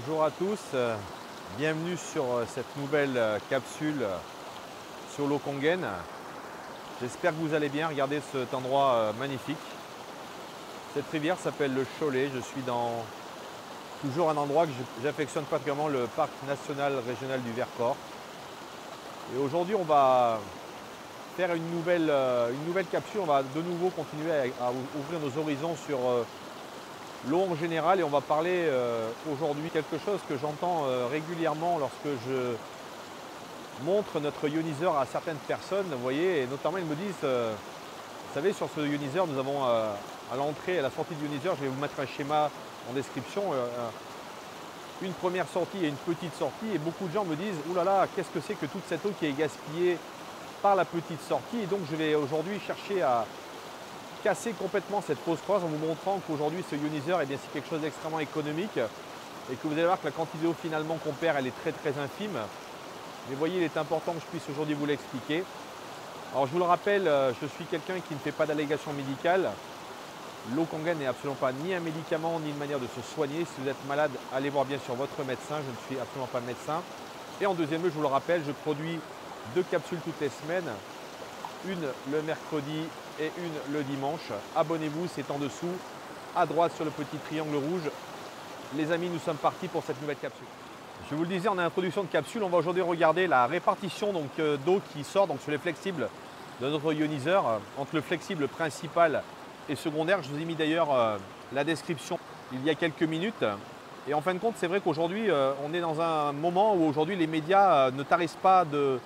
Bonjour à tous, bienvenue sur cette nouvelle capsule sur l'eau Kongen. J'espère que vous allez bien, regardez cet endroit magnifique. Cette rivière s'appelle le Cholet, je suis dans toujours un endroit que j'affectionne particulièrement, le parc national régional du Vercors. Et aujourd'hui on va faire une nouvelle capsule, on va de nouveau continuer à ouvrir nos horizons sur l'eau en général, et on va parler aujourd'hui quelque chose que j'entends régulièrement lorsque je montre notre ioniseur à certaines personnes, vous voyez, et notamment ils me disent, vous savez, sur ce ioniseur, nous avons à l'entrée et à la sortie du ioniseur, je vais vous mettre un schéma en description, une première sortie et une petite sortie, et beaucoup de gens me disent, oulala, là là, qu'est-ce que c'est que toute cette eau qui est gaspillée par la petite sortie, et donc je vais aujourd'hui chercher à casser complètement cette fausse croix en vous montrant qu'aujourd'hui ce ioniseur, eh bien, c'est quelque chose d'extrêmement économique et que vous allez voir que la quantité d'eau finalement qu'on perd, elle est très infime. Mais voyez, il est important que je puisse aujourd'hui vous l'expliquer. Alors je vous le rappelle, je suis quelqu'un qui ne fait pas d'allégation médicale. L'eau Kongen n'est absolument pas ni un médicament ni une manière de se soigner. Si vous êtes malade, allez voir bien sûr votre médecin. Je ne suis absolument pas médecin. Et en deuxième lieu, je vous le rappelle, je produis 2 capsules toutes les semaines. Une le mercredi et une le dimanche. Abonnez-vous, c'est en dessous, à droite sur le petit triangle rouge. Les amis, nous sommes partis pour cette nouvelle capsule. Je vous le disais en introduction de capsule, on va aujourd'hui regarder la répartition d'eau qui sort sur les flexibles de notre ioniseur, entre le flexible principal et secondaire. Je vous ai mis d'ailleurs la description il y a quelques minutes. Et en fin de compte, c'est vrai qu'aujourd'hui, on est dans un moment où aujourd'hui les médias ne tarissent pas de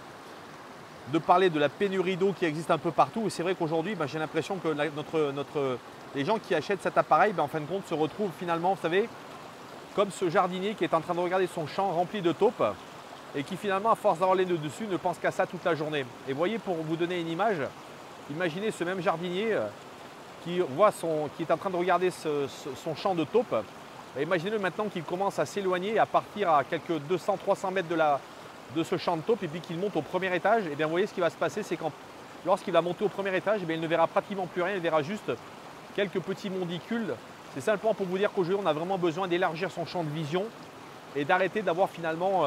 parler de la pénurie d'eau qui existe un peu partout. Et c'est vrai qu'aujourd'hui, j'ai l'impression que les gens qui achètent cet appareil, en fin de compte, se retrouvent finalement, vous savez, comme ce jardinier qui est en train de regarder son champ rempli de taupes et qui finalement, à force d'avoir les nœuds dessus, ne pense qu'à ça toute la journée. Et voyez, pour vous donner une image, imaginez ce même jardinier qui est en train de regarder son champ de taupes. Imaginez-le maintenant qu'il commence à s'éloigner, à partir à quelques 200-300 mètres de ce champ de taupes, et puis qu'il monte au premier étage. Et bien vous voyez, ce qui va se passer, c'est que lorsqu'il va monter au premier étage, il ne verra pratiquement plus rien, il verra juste quelques petits monticules. C'est simplement pour vous dire qu'aujourd'hui, on a vraiment besoin d'élargir son champ de vision et d'arrêter d'avoir finalement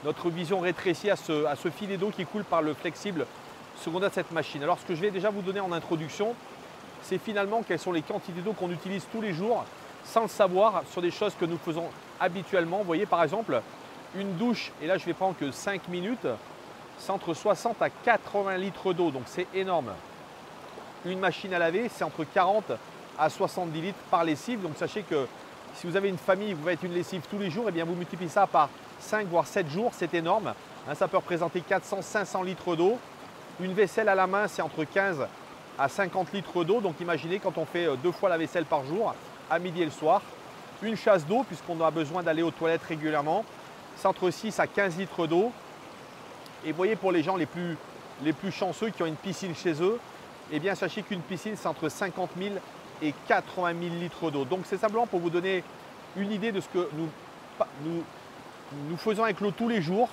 notre vision rétrécie à ce filet d'eau qui coule par le flexible secondaire de cette machine. Alors ce que je vais déjà vous donner en introduction, c'est finalement quelles sont les quantités d'eau qu'on utilise tous les jours sans le savoir sur des choses que nous faisons habituellement. Vous voyez par exemple, une douche, et là je vais prendre que 5 minutes, c'est entre 60 à 80 litres d'eau, donc c'est énorme. Une machine à laver, c'est entre 40 à 70 litres par lessive. Donc sachez que si vous avez une famille, vous faites une lessive tous les jours, et bien vous multipliez ça par 5 voire 7 jours, c'est énorme. Ça peut représenter 400-500 litres d'eau. Une vaisselle à la main, c'est entre 15 à 50 litres d'eau. Donc imaginez quand on fait 2 fois la vaisselle par jour, à midi et le soir. Une chasse d'eau, puisqu'on a besoin d'aller aux toilettes régulièrement, c'est entre 6 à 15 litres d'eau. Et vous voyez, pour les gens les plus chanceux qui ont une piscine chez eux, eh bien sachez qu'une piscine, c'est entre 50 000 et 80 000 litres d'eau. Donc c'est simplement pour vous donner une idée de ce que nous faisons avec l'eau tous les jours,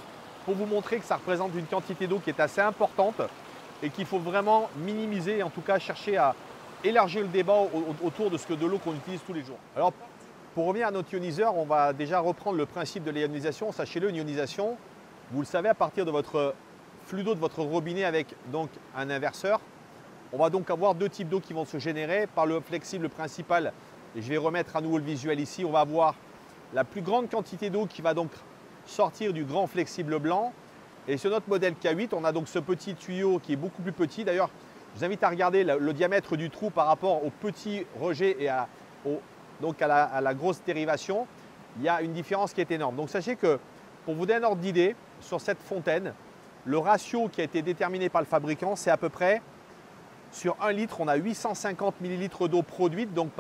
pour vous montrer que ça représente une quantité d'eau qui est assez importante et qu'il faut vraiment minimiser, et en tout cas chercher à élargir le débat autour de l'eau qu'on utilise tous les jours. Alors, pour revenir à notre ioniseur, on va déjà reprendre le principe de l'ionisation. Sachez-le, une ionisation, vous le savez, à partir de votre flux d'eau de votre robinet avec donc un inverseur, on va donc avoir 2 types d'eau qui vont se générer par le flexible principal. Et je vais remettre à nouveau le visuel ici. On va avoir la plus grande quantité d'eau qui va donc sortir du grand flexible blanc. Et sur notre modèle K8, on a donc ce petit tuyau qui est beaucoup plus petit. D'ailleurs, je vous invite à regarder le diamètre du trou par rapport au petit rejet et à la grosse dérivation. Il y a une différence qui est énorme. Donc sachez que, pour vous donner un ordre d'idée, sur cette fontaine, le ratio qui a été déterminé par le fabricant, c'est à peu près, sur 1 litre, on a 850 ml d'eau produite, donc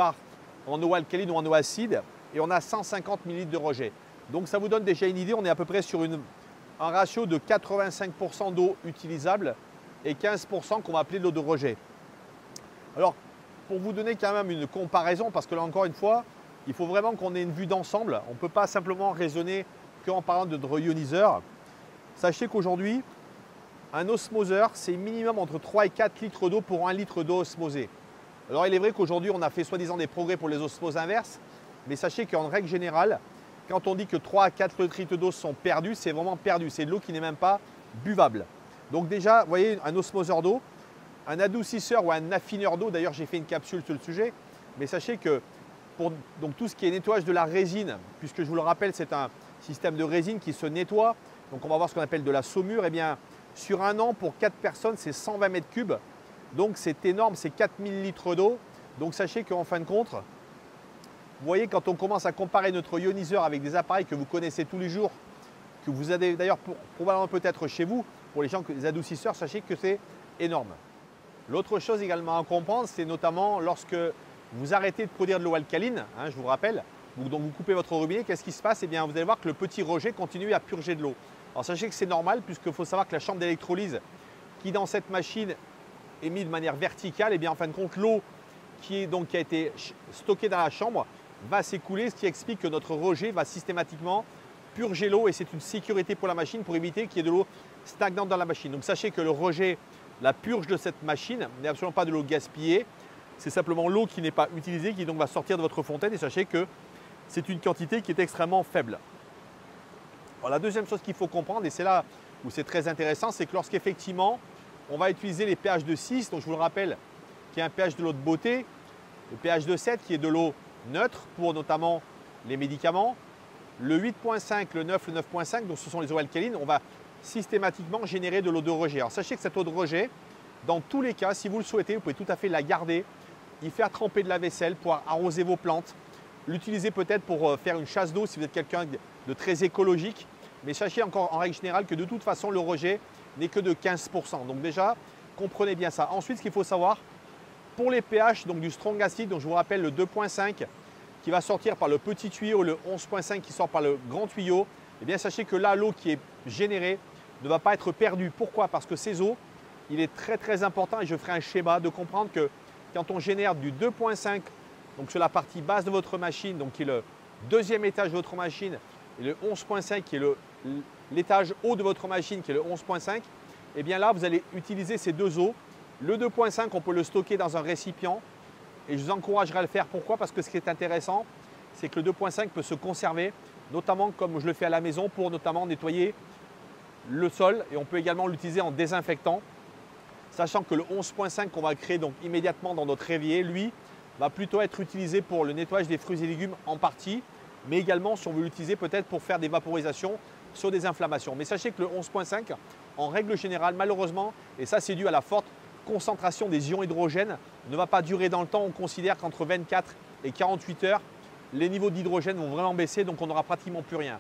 en eau alcaline ou en eau acide, et on a 150 ml de rejet. Donc ça vous donne déjà une idée, on est à peu près sur un ratio de 85% d'eau utilisable et 15% qu'on va appeler l'eau de rejet. Alors, pour vous donner quand même une comparaison, parce que là encore une fois, il faut vraiment qu'on ait une vue d'ensemble. On ne peut pas simplement raisonner qu'en parlant de notre ioniseur. Sachez qu'aujourd'hui, un osmoseur, c'est minimum entre 3 et 4 litres d'eau pour 1 litre d'eau osmosée. Alors il est vrai qu'aujourd'hui, on a fait soi-disant des progrès pour les osmoses inverses, mais sachez qu'en règle générale, Quand on dit que 3 à 4 litres d'eau sont perdus, c'est vraiment perdu. C'est de l'eau qui n'est même pas buvable. Donc déjà, vous voyez, un osmoseur d'eau, un adoucisseur ou un affineur d'eau. D'ailleurs, j'ai fait une capsule sur le sujet. Mais sachez que pour donc, tout ce qui est nettoyage de la résine, puisque je vous le rappelle, c'est un système de résine qui se nettoie. Donc on va voir ce qu'on appelle de la saumure. Eh bien, sur un an, pour 4 personnes, c'est 120 mètres cubes. Donc c'est énorme, c'est 4000 litres d'eau. Donc sachez qu'en fin de compte, vous voyez, quand on commence à comparer notre ioniseur avec des appareils que vous connaissez tous les jours, que vous avez d'ailleurs probablement peut-être chez vous, pour les gens, les adoucisseurs, sachez que c'est énorme. L'autre chose également à comprendre, c'est notamment lorsque vous arrêtez de produire de l'eau alcaline, hein, je vous rappelle, donc vous coupez votre robinet, qu'est-ce qui se passe? Eh bien, vous allez voir que le petit rejet continue à purger de l'eau. Alors sachez que c'est normal, puisqu'il faut savoir que la chambre d'électrolyse qui dans cette machine est mise de manière verticale, et bien en fin de compte, l'eau qui a été stockée dans la chambre va s'écouler, ce qui explique que notre rejet va systématiquement purger l'eau et c'est une sécurité pour la machine pour éviter qu'il y ait de l'eau stagnante dans la machine. Donc sachez que le rejet, la purge de cette machine n'est absolument pas de l'eau gaspillée, c'est simplement l'eau qui n'est pas utilisée qui donc va sortir de votre fontaine et sachez que c'est une quantité qui est extrêmement faible. Alors, la deuxième chose qu'il faut comprendre, et c'est là où c'est très intéressant, c'est que lorsqu'effectivement on va utiliser les pH de 6, donc je vous le rappelle, qui est un pH de l'eau de beauté, le pH de 7 qui est de l'eau neutre pour notamment les médicaments, le 8.5, le 9, le 9.5, donc ce sont les eaux alcalines, on va systématiquement générer de l'eau de rejet. Alors sachez que cette eau de rejet, dans tous les cas, si vous le souhaitez, vous pouvez tout à fait la garder, y faire tremper de la vaisselle pour arroser vos plantes, l'utiliser peut-être pour faire une chasse d'eau si vous êtes quelqu'un de très écologique. Mais sachez encore en règle générale que de toute façon, le rejet n'est que de 15%. Donc déjà, comprenez bien ça. Ensuite, ce qu'il faut savoir, pour les pH donc du strong acid, donc je vous rappelle le 2.5 qui va sortir par le petit tuyau, le 11.5 qui sort par le grand tuyau, eh bien sachez que là, l'eau qui est générée ne va pas être perdue. Pourquoi? Parce que ces eaux, il est très important, et je ferai un schéma, de comprendre que quand on génère du 2.5, donc sur la partie basse de votre machine, donc qui est le deuxième étage de votre machine, et le 11.5 qui est l'étage haut de votre machine, qui est le 11.5, eh bien là, vous allez utiliser ces deux eaux. Le 2.5, on peut le stocker dans un récipient et je vous encouragerai à le faire. Pourquoi? Parce que ce qui est intéressant, c'est que le 2.5 peut se conserver, notamment comme je le fais à la maison, pour notamment nettoyer le sol, et on peut également l'utiliser en désinfectant, sachant que le 11.5 qu'on va créer donc immédiatement dans notre évier, lui, va plutôt être utilisé pour le nettoyage des fruits et légumes en partie, mais également si on veut l'utiliser peut-être pour faire des vaporisations sur des inflammations. Mais sachez que le 11.5, en règle générale, malheureusement, et ça c'est dû à la forte concentration des ions hydrogène, ne va pas durer dans le temps. On considère qu'entre 24 et 48 heures, les niveaux d'hydrogène vont vraiment baisser, donc on n'aura pratiquement plus rien.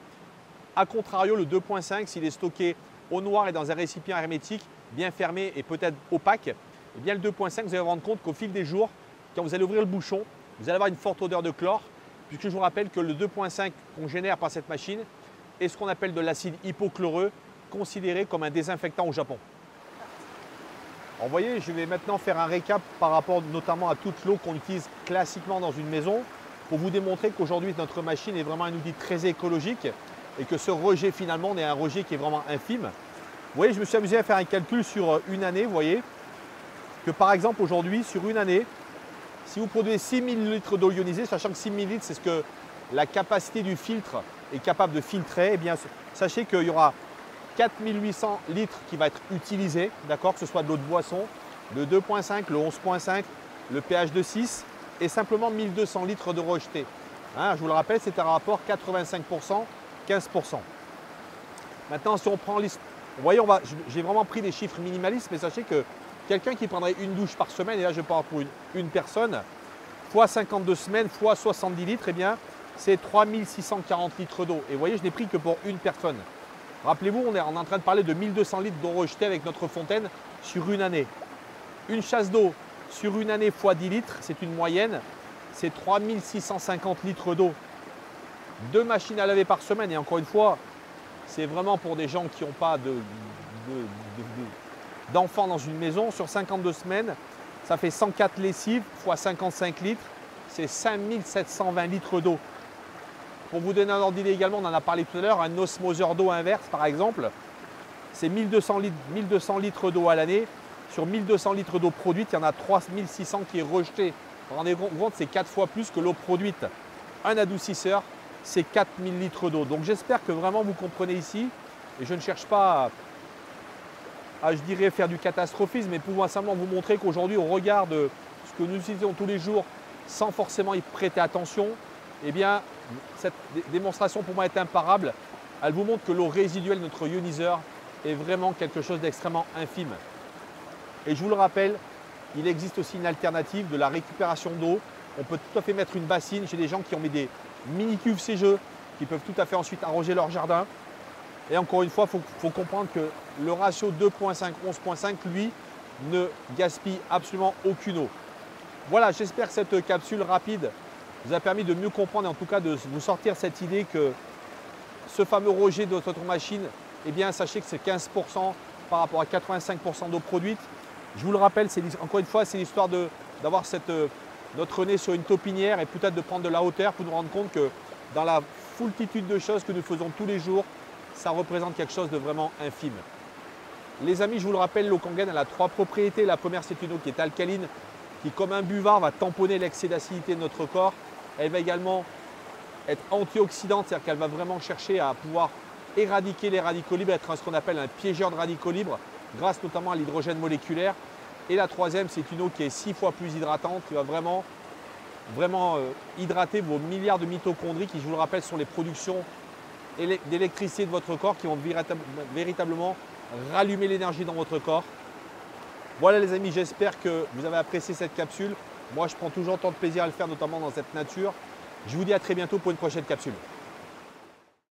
A contrario, le 2.5, s'il est stocké au noir et dans un récipient hermétique, bien fermé et peut-être opaque, eh bien le 2.5, vous allez vous rendre compte qu'au fil des jours, quand vous allez ouvrir le bouchon, vous allez avoir une forte odeur de chlore, puisque je vous rappelle que le 2.5 qu'on génère par cette machine est ce qu'on appelle de l'acide hypochloreux, considéré comme un désinfectant au Japon. Alors, vous voyez, je vais maintenant faire un récap par rapport notamment à toute l'eau qu'on utilise classiquement dans une maison, pour vous démontrer qu'aujourd'hui notre machine est vraiment un outil très écologique et que ce rejet finalement on est un rejet qui est vraiment infime. Vous voyez, je me suis amusé à faire un calcul sur une année, vous voyez, que par exemple aujourd'hui, sur une année, si vous produisez 6000 litres d'eau ionisée, sachant que 6000 litres, c'est ce que la capacité du filtre est capable de filtrer, eh bien, sachez qu'il y aura 4800 litres qui va être utilisé, d'accord, que ce soit de l'eau de boisson, le 2.5, le 11.5, le pH de 6 et simplement 1200 litres de rejeté. Hein, je vous le rappelle, c'est un rapport 85%, 15%. Maintenant, si on prend vous voyez, j'ai vraiment pris des chiffres minimalistes, mais sachez que quelqu'un qui prendrait une douche par semaine, et là je parle pour une personne, fois 52 semaines, fois 70 litres, eh bien c'est 3640 litres d'eau. Et vous voyez, je n'ai pris que pour une personne. Rappelez-vous, on est en train de parler de 1200 litres d'eau rejetée avec notre fontaine sur une année. Une chasse d'eau sur une année fois 10 litres, c'est une moyenne, c'est 3650 litres d'eau. 2 machines à laver par semaine, et encore une fois, c'est vraiment pour des gens qui n'ont pas d'enfants dans une maison. Sur 52 semaines, ça fait 104 lessives fois 55 litres, c'est 5720 litres d'eau. Pour vous donner un ordre d'idée également, on en a parlé tout à l'heure, un osmoseur d'eau inverse par exemple, c'est 1200 litres d'eau à l'année. Sur 1200 litres d'eau produite, il y en a 3600 qui est rejetée. Vous vous rendez compte, c'est 4 fois plus que l'eau produite. Un adoucisseur c'est 4000 litres d'eau. Donc j'espère que vraiment vous comprenez ici. Et je ne cherche pas à, je dirais, faire du catastrophisme, mais pouvoir simplement vous montrer qu'aujourd'hui, au regard de ce que nous utilisons tous les jours, sans forcément y prêter attention, eh bien, cette démonstration pour moi est imparable. Elle vous montre que l'eau résiduelle de notre ioniseur est vraiment quelque chose d'extrêmement infime. Et je vous le rappelle, il existe aussi une alternative de la récupération d'eau. On peut tout à fait mettre une bassine. J'ai des gens qui ont mis des mini cuves CGE qui peuvent tout à fait ensuite arroser leur jardin. Et encore une fois, il faut comprendre que le ratio 2.5, 11.5, lui, ne gaspille absolument aucune eau. Voilà, j'espère que cette capsule rapide vous a permis de mieux comprendre et en tout cas de vous sortir cette idée que ce fameux rejet de votre machine, eh bien, sachez que c'est 15% par rapport à 85% d'eau produite. Je vous le rappelle, encore une fois, c'est l'histoire d'avoir notre nez sur une taupinière et peut-être de prendre de la hauteur pour nous rendre compte que dans la foultitude de choses que nous faisons tous les jours, ça représente quelque chose de vraiment infime. Les amis, je vous le rappelle, l'eau Kangen, elle a 3 propriétés. La première, c'est une eau qui est alcaline, qui comme un buvard va tamponner l'excès d'acidité de notre corps. Elle va également être antioxydante, c'est-à-dire qu'elle va vraiment chercher à pouvoir éradiquer les radicaux libres, être ce qu'on appelle un piégeur de radicaux libres, grâce notamment à l'hydrogène moléculaire. Et la troisième, c'est une eau qui est 6 fois plus hydratante, qui va vraiment hydrater vos milliards de mitochondries qui, je vous le rappelle, sont les productions d'électricité de votre corps qui vont véritablement rallumer l'énergie dans votre corps. Voilà les amis, j'espère que vous avez apprécié cette capsule. Moi, je prends toujours tant de plaisir à le faire, notamment dans cette nature. Je vous dis à très bientôt pour une prochaine capsule.